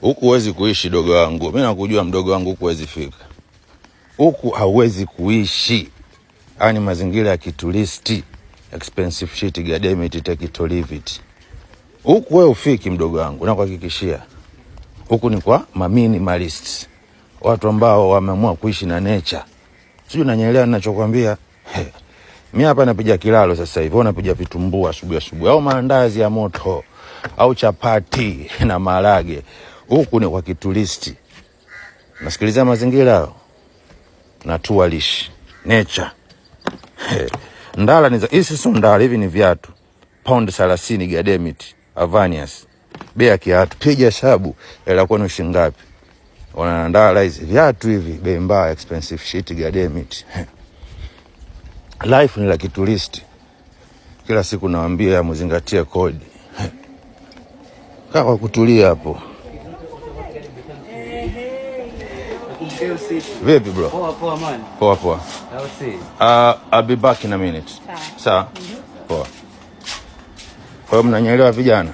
Huku huwezi kuishi dogo wangu. Mimi nakujua mdogo wangu, huku huwezi fika. Huku hauwezi kuishi. Ani mazingira ya kituristi. Expensive shit, goddamn it, take it or leave it. Huku wewe ufiki mdogo wangu, nakuhakikishia. Huku ni kwa maminimalists. Watu ambao wameamua kuishi na nature. Sijui unanielewa ninachokwambia? Mimi hapa napiga kilalo sasa hivi, napiga vitumbua asubuhi au maandazi ya moto au chapati na marage. Huku ni kwa kituristi. Nasikiliza mazingira hayo. Naturalish, nature. Ndala ni hizi sio ndala, hivi ni viatu. Pound 30 gademit, Avanias. Bei ya kiatu, piga hesabu ila kwenu shilingi ngapi? Wana ndala hizi viatu hivi, bei mbaya, expensive shit gademit. Life ni la kituristi. Kila siku nawaambia mzingatie kodi. Kaa kwa kutulia hapo. Vipi bro? Poa man. Poa. I'll be back in a minute. Sawa. Poa. Kwa hiyo mnanyelewa vijana?